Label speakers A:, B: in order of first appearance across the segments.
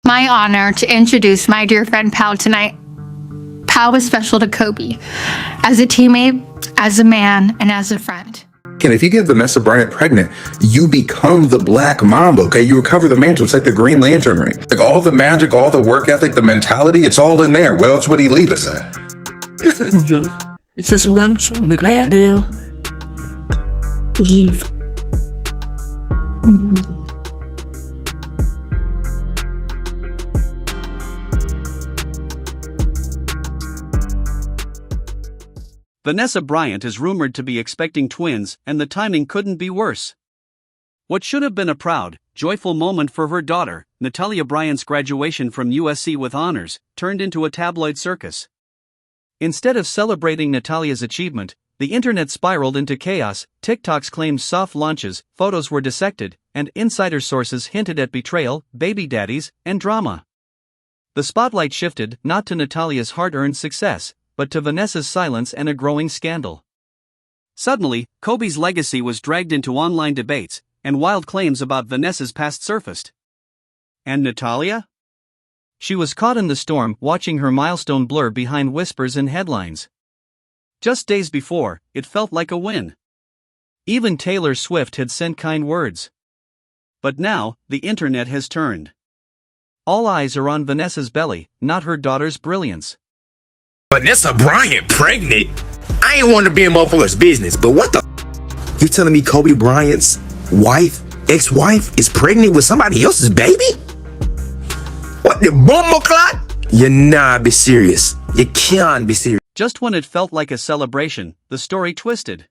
A: My honor to introduce my dear friend Pal tonight. Pal was special to Kobe, as a teammate, as a man, and as a friend.
B: And if you get Vanessa Bryant pregnant, you become the Black Mamba, okay? You recover the mantle. It's like the Green Lantern ring. Like all the magic, all the work ethic, the mentality, it's all in there. Where else would he leave us at?
C: It's just one from the glad deal. Leave.
D: Vanessa Bryant is rumored to be expecting twins, and the timing couldn't be worse. What should have been a proud, joyful moment for her daughter, Natalia Bryant's graduation from USC with honors, turned into a tabloid circus. Instead of celebrating Natalia's achievement, the internet spiraled into chaos. TikTok's claimed soft launches, photos were dissected, and insider sources hinted at betrayal, baby daddies, and drama. The spotlight shifted not to Natalia's hard-earned success, but to Vanessa's silence and a growing scandal. Suddenly, Kobe's legacy was dragged into online debates, and wild claims about Vanessa's past surfaced. And Natalia? She was caught in the storm, watching her milestone blur behind whispers and headlines. Just days before, it felt like a win. Even Taylor Swift had sent kind words. But now, the internet has turned. All eyes are on Vanessa's belly, not her daughter's brilliance.
E: Vanessa Bryant pregnant? I ain't want to be in motherfucker's business, but what the? You telling me Kobe Bryant's wife, ex-wife, is pregnant with somebody else's baby? What the bomber clot? You not be serious. You can't be serious.
D: Just when it felt like a celebration, the story twisted.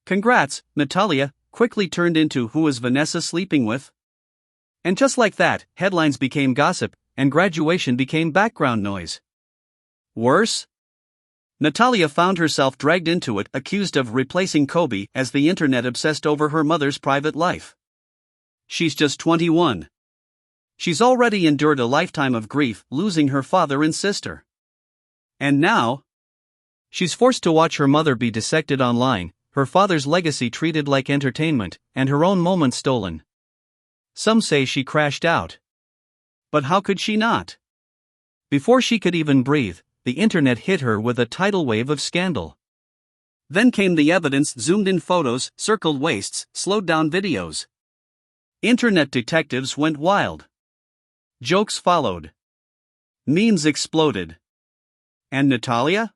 D: Congrats, Natalia, quickly turned into who is Vanessa sleeping with? And just like that, headlines became gossip, and graduation became background noise. Worse? Natalia found herself dragged into it, accused of replacing Kobe as the internet obsessed over her mother's private life. She's just 21. She's already endured a lifetime of grief, losing her father and sister. And now, she's forced to watch her mother be dissected online, her father's legacy treated like entertainment, and her own moments stolen. Some say she crashed out. But how could she not? Before she could even breathe, the internet hit her with a tidal wave of scandal. Then came the evidence: zoomed-in photos, circled waists, slowed-down videos. Internet detectives went wild. Jokes followed. Memes exploded. And Natalia?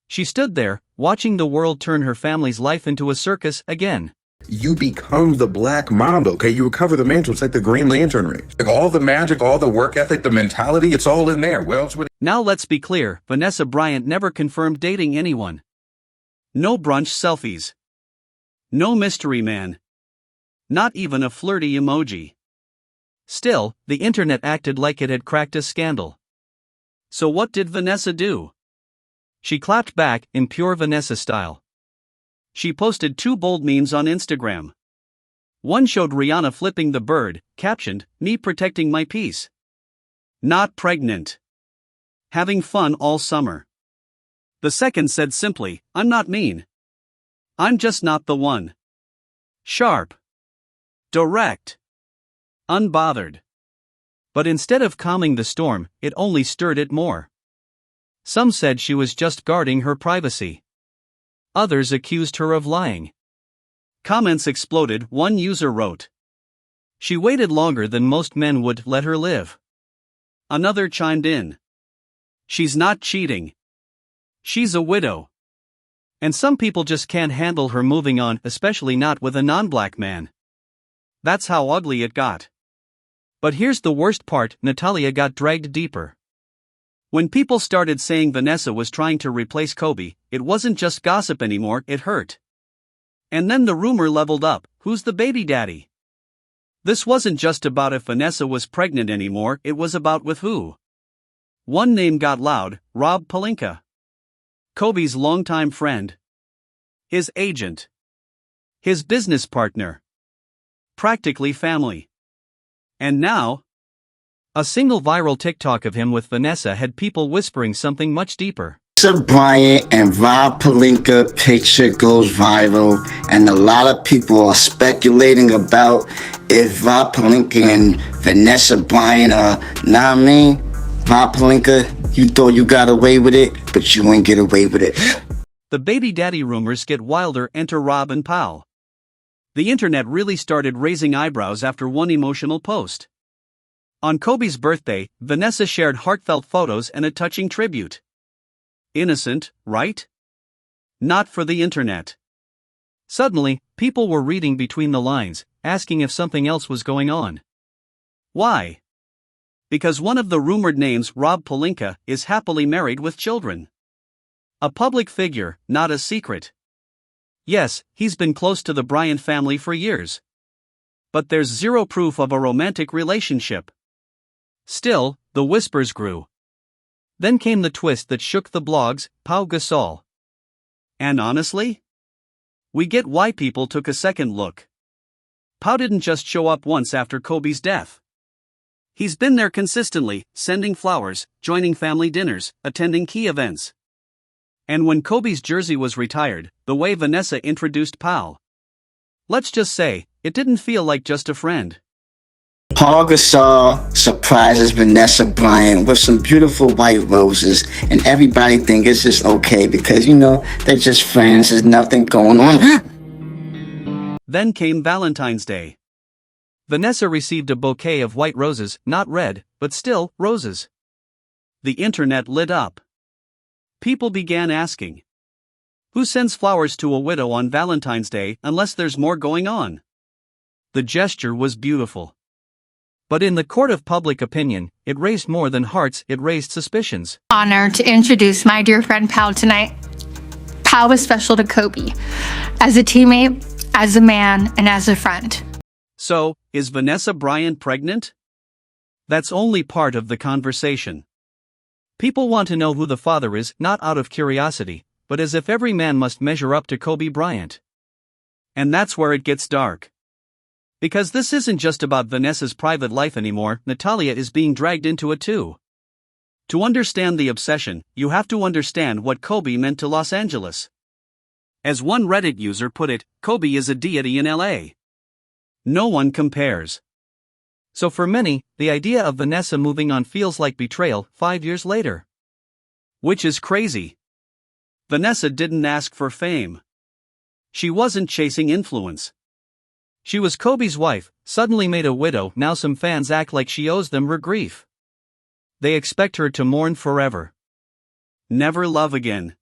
D: She stood there, watching the world turn her family's life into a circus again.
B: You become the Black Mamba, okay? You recover the mantle. It's like the Green Lantern ring. Like all the magic, all the work ethic, the mentality, it's all in there. Where else would
D: Now let's be clear, Vanessa Bryant never confirmed dating anyone. No brunch selfies. No mystery man. Not even a flirty emoji. Still, the internet acted like it had cracked a scandal. So what did Vanessa do? She clapped back in pure Vanessa style. She posted 2 bold memes on Instagram. One showed Rihanna flipping the bird, captioned, "Me protecting my peace. Not pregnant. Having fun all summer." The second said simply, "I'm not mean. I'm just not the one." Sharp. Direct. Unbothered. But instead of calming the storm, it only stirred it more. Some said she was just guarding her privacy. Others accused her of lying. Comments exploded. One user wrote, "She waited longer than most men would let her live." Another chimed in, "She's not cheating. She's a widow." And some people just can't handle her moving on, especially not with a non-black man. That's how ugly it got. But here's the worst part: Natalia got dragged deeper. When people started saying Vanessa was trying to replace Kobe, it wasn't just gossip anymore, it hurt. And then the rumor leveled up: who's the baby daddy? This wasn't just about if Vanessa was pregnant anymore, it was about with who. One name got loud: Rob Pelinka. Kobe's longtime friend. His agent. His business partner. Practically family. And now, a single viral TikTok of him with Vanessa had people whispering something much deeper.
F: Vanessa Bryant and Rob Pelinka picture goes viral, and a lot of people are speculating about if Rob Pelinka and Vanessa Bryant are, nah, I mean, Rob Pelinka, you thought you got away with it, but you ain't get away with it.
D: The baby daddy rumors get wilder. Enter Rob and Pal. The internet really started raising eyebrows after one emotional post. On Kobe's birthday, Vanessa shared heartfelt photos and a touching tribute. Innocent, right? Not for the internet. Suddenly, people were reading between the lines, asking if something else was going on. Why? Because one of the rumored names, Rob Pelinka, is happily married with children. A public figure, not a secret. Yes, he's been close to the Bryant family for years. But there's zero proof of a romantic relationship. Still, the whispers grew. Then came the twist that shook the blogs, Pau Gasol. And honestly? We get why people took a second look. Pau didn't just show up once after Kobe's death. He's been there consistently, sending flowers, joining family dinners, attending key events. And when Kobe's jersey was retired, the way Vanessa introduced Pau. Let's just say, it didn't feel like just a friend.
F: Paul Gasol surprises Vanessa Bryant with some beautiful white roses, and everybody thinks it's just okay because, you know, they're just friends, there's nothing going on.
D: Then came Valentine's Day. Vanessa received a bouquet of white roses, not red, but still, roses. The internet lit up. People began asking, who sends flowers to a widow on Valentine's Day unless there's more going on? The gesture was beautiful. But in the court of public opinion, it raised more than hearts, it raised suspicions.
A: Honor to introduce my dear friend Pal tonight. Pal was special to Kobe, as a teammate, as a man, and as a friend.
D: So, is Vanessa Bryant pregnant? That's only part of the conversation. People want to know who the father is, not out of curiosity, but as if every man must measure up to Kobe Bryant. And that's where it gets dark. Because this isn't just about Vanessa's private life anymore, Natalia is being dragged into it too. To understand the obsession, you have to understand what Kobe meant to Los Angeles. As one Reddit user put it, Kobe is a deity in LA. No one compares. So for many, the idea of Vanessa moving on feels like betrayal 5 years later. Which is crazy. Vanessa didn't ask for fame. She wasn't chasing influence. She was Kobe's wife, suddenly made a widow. Now some fans act like she owes them her grief. They expect her to mourn forever. Never love again.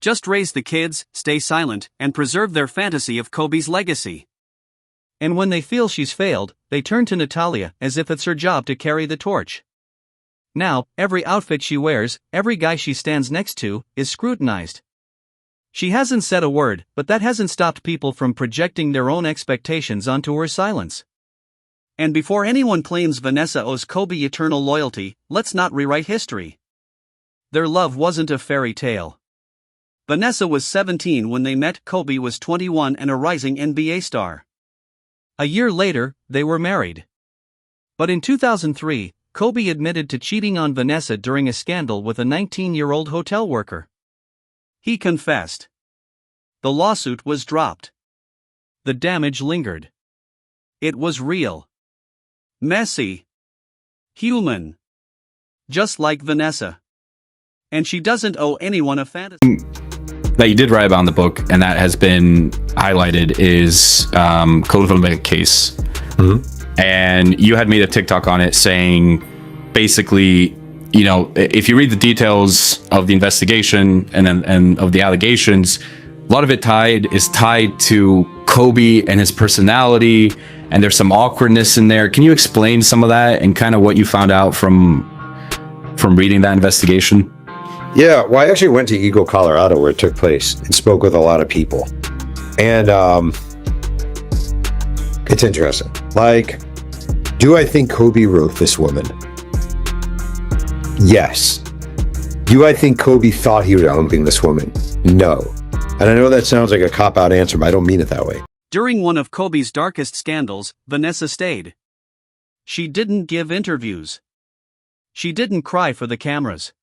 D: Just raise the kids, stay silent, and preserve their fantasy of Kobe's legacy. And when they feel she's failed, they turn to Natalia as if it's her job to carry the torch. Now, every outfit she wears, every guy she stands next to, is scrutinized. She hasn't said a word, but that hasn't stopped people from projecting their own expectations onto her silence. And before anyone claims Vanessa owes Kobe eternal loyalty, let's not rewrite history. Their love wasn't a fairy tale. Vanessa was 17 when they met, Kobe was 21 and a rising NBA star. A year later, they were married. But in 2003, Kobe admitted to cheating on Vanessa during a scandal with a 19-year-old hotel worker. He confessed. The lawsuit was dropped. The damage lingered. It was real. Messy. Human. Just like Vanessa. And she doesn't owe anyone a fantasy.
G: That you did write about in the book, and that has been highlighted, is Code Development case. Mm-hmm. And you had made a TikTok on it saying, basically, you know, if you read the details of the investigation and of the allegations, a lot of it is tied to Kobe and his personality, and there's some awkwardness in there. Can you explain some of that and kind of what you found out from reading that investigation?
H: Yeah, well, I actually went to Eagle, Colorado, where it took place, and spoke with a lot of people. And it's interesting. Like, do I think Kobe wrote this woman? Yes. Do I think Kobe thought he was humping this woman? No. And I know that sounds like a cop-out answer, but I don't mean it that way.
D: During one of Kobe's darkest scandals, Vanessa stayed. She didn't give interviews. She didn't cry for the cameras.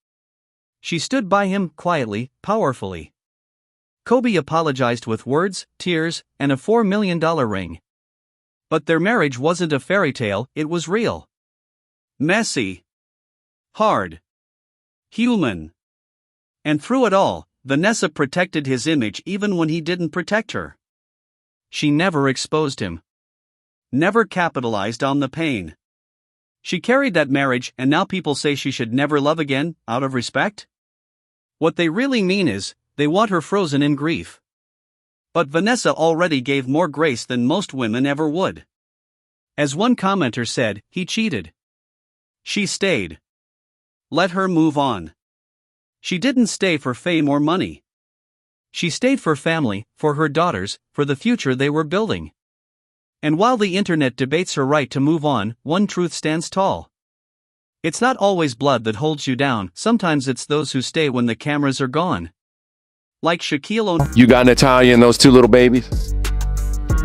D: She stood by him, quietly, powerfully. Kobe apologized with words, tears, and a $4 million ring. But their marriage wasn't a fairy tale, it was real. Messy. Hard. Human. And through it all, Vanessa protected his image even when he didn't protect her. She never exposed him. Never capitalized on the pain. She carried that marriage, and now people say she should never love again, out of respect? What they really mean is, they want her frozen in grief. But Vanessa already gave more grace than most women ever would. As one commenter said, he cheated. She stayed. Let her move on. She didn't stay for fame or money. She stayed for family, for her daughters, for the future they were building. And while the internet debates her right to move on, one truth stands tall. It's not always blood that holds you down, sometimes it's those who stay when the cameras are gone. Like Shaquille O'Neal.
I: You got Natalia and those two little babies?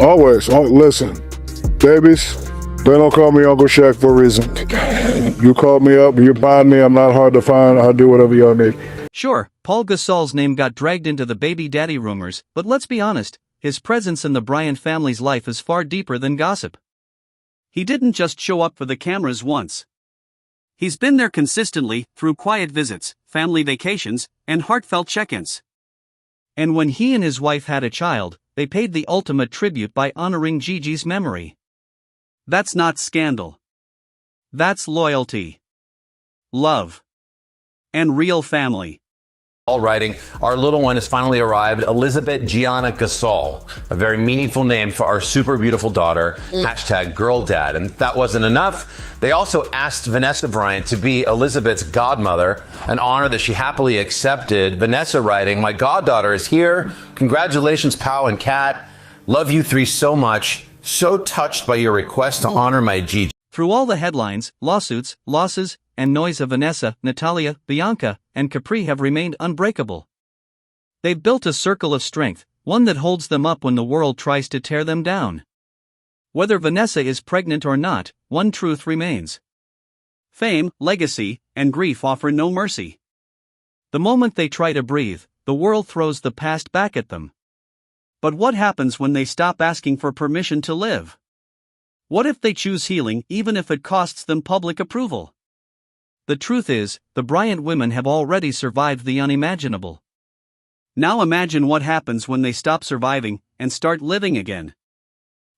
J: Always. Oh, listen, babies, they don't call me Uncle Shaq for a reason. You call me up, you find me, I'm not hard to find, I'll do whatever y'all need.
D: Sure, Paul Gasol's name got dragged into the baby daddy rumors, but let's be honest, his presence in the Bryant family's life is far deeper than gossip. He didn't just show up for the cameras once. He's been there consistently, through quiet visits, family vacations, and heartfelt check-ins. And when he and his wife had a child, they paid the ultimate tribute by honoring Gigi's memory. That's not scandal. That's loyalty. Love. And real family.
K: All writing, our little one has finally arrived, Elizabeth Gianna Gasol, a very meaningful name for our super beautiful daughter, #GirlDad. And if that wasn't enough, they also asked Vanessa Bryant to be Elizabeth's godmother, an honor that she happily accepted. Vanessa writing, my goddaughter is here. Congratulations, Pau and Kat. Love you three so much. So touched by your request to honor my Gigi.
D: Through all the headlines, lawsuits, losses, and noise of Vanessa, Natalia, Bianca, and Capri have remained unbreakable. They've built a circle of strength, one that holds them up when the world tries to tear them down. Whether Vanessa is pregnant or not, one truth remains. Fame, legacy, and grief offer no mercy. The moment they try to breathe, the world throws the past back at them. But what happens when they stop asking for permission to live? What if they choose healing even if it costs them public approval? The truth is, the Bryant women have already survived the unimaginable. Now imagine what happens when they stop surviving and start living again.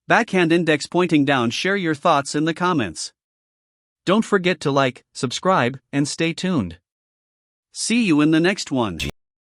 D: Backhand index pointing down. Share your thoughts in the comments. Don't forget to like, subscribe, and stay tuned. See you in the next one.